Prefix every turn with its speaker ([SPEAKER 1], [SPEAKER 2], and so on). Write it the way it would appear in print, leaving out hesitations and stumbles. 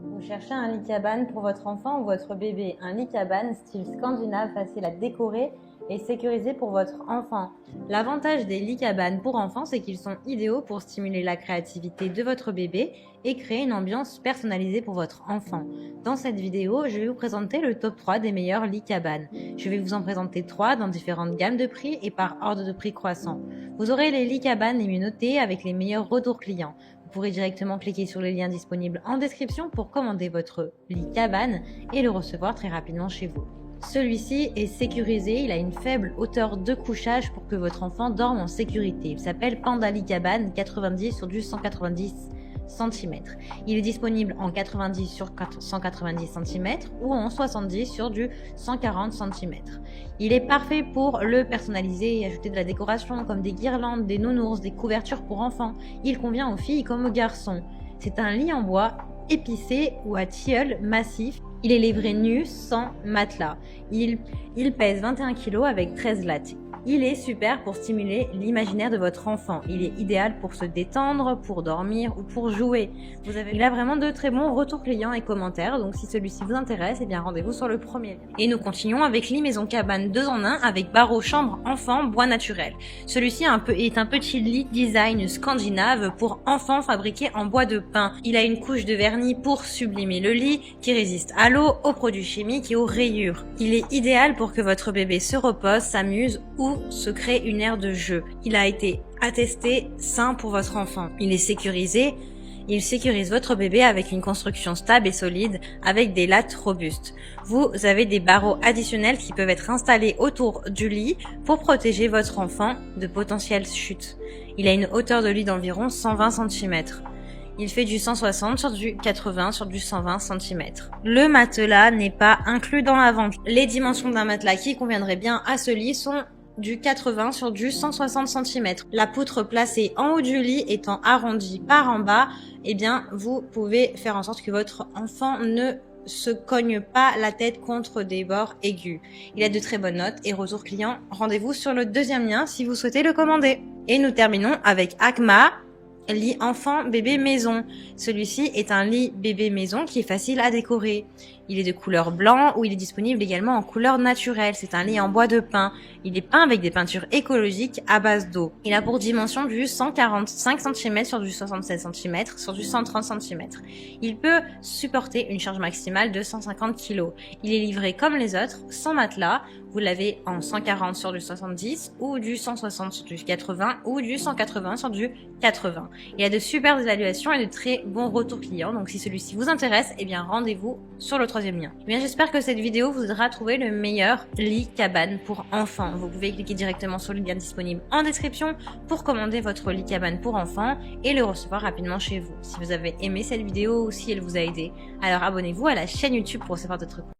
[SPEAKER 1] Vous cherchez un lit cabane pour votre enfant ou votre bébé. Un lit cabane style scandinave facile à décorer et sécurisé pour votre enfant. L'avantage des lits cabanes pour enfants, c'est qu'ils sont idéaux pour stimuler la créativité de votre bébé et créer une ambiance personnalisée pour votre enfant. Dans cette vidéo, je vais vous présenter le top 3 des meilleurs lits cabanes. Je vais vous en présenter 3 dans différentes gammes de prix et par ordre de prix croissant. Vous aurez les lits cabanes les mieux notés avec les meilleurs retours clients. Vous pourrez directement cliquer sur les liens disponibles en description pour commander votre lit cabane et le recevoir très rapidement chez vous. Celui-ci est sécurisé, il a une faible hauteur de couchage pour que votre enfant dorme en sécurité. Il s'appelle Panda Lit Cabane 90 sur du 190 cm. Il est disponible en 90 sur 190 cm ou en 70 sur du 140 cm. Il est parfait pour le personnaliser et ajouter de la décoration comme des guirlandes, des nounours, des couvertures pour enfants. Il convient aux filles comme aux garçons. C'est un lit en bois épicé ou à tilleul massif. Il est livré nu, sans matelas. Il pèse 21 kg avec 13 lattes. Il est super pour stimuler l'imaginaire de votre enfant. Il est idéal pour se détendre, pour dormir ou pour jouer. Il a vraiment de très bons retours clients et commentaires. Donc si celui-ci vous intéresse, eh bien rendez-vous sur le premier lien. Et nous continuons avec lit maison cabane 2 en 1 avec barreaux chambre enfant bois naturel. Celui-ci est un petit lit design scandinave pour enfants fabriqué en bois de pin. Il a une couche de vernis pour sublimer le lit qui résiste à l'eau, aux produits chimiques et aux rayures. Il est idéal pour que votre bébé se repose, s'amuse ou se crée une aire de jeu. Il a été attesté sain pour votre enfant. Il est sécurisé. Il sécurise votre bébé avec une construction stable et solide avec des lattes robustes. Vous avez des barreaux additionnels qui peuvent être installés autour du lit pour protéger votre enfant de potentielles chutes. Il a une hauteur de lit d'environ 120 cm. Il fait du 160 sur du 80 sur du 120 cm. Le matelas n'est pas inclus dans la vente. Les dimensions d'un matelas qui conviendraient bien à ce lit sont du 80 sur du 160 cm. La poutre placée en haut du lit étant arrondie par en bas, eh bien, vous pouvez faire en sorte que votre enfant ne se cogne pas la tête contre des bords aigus. Il a de très bonnes notes et retours clients. Rendez-vous sur le deuxième lien si vous souhaitez le commander. Et nous terminons avec Acma. Lit enfant bébé maison. Celui-ci est un lit bébé maison qui est facile à décorer. Il est de couleur blanc ou il est disponible également en couleur naturelle. C'est un lit en bois de pin. Il est peint avec des peintures écologiques à base d'eau. Il a pour dimension du 145 cm sur du 76 cm sur du 130 cm. Il peut supporter une charge maximale de 150 kg. Il est livré comme les autres, sans matelas. Vous l'avez en 140 sur du 70 ou du 160 sur du 80 ou du 180 sur du 80. Il a de superbes évaluations et de très bons retours clients. Donc si celui-ci vous intéresse, eh bien rendez-vous sur le troisième lien. Eh bien, j'espère que cette vidéo vous aidera à trouver le meilleur lit cabane pour enfants. Vous pouvez cliquer directement sur le lien disponible en description pour commander votre lit cabane pour enfants et le recevoir rapidement chez vous. Si vous avez aimé cette vidéo ou si elle vous a aidé, alors abonnez-vous à la chaîne YouTube pour recevoir d'autres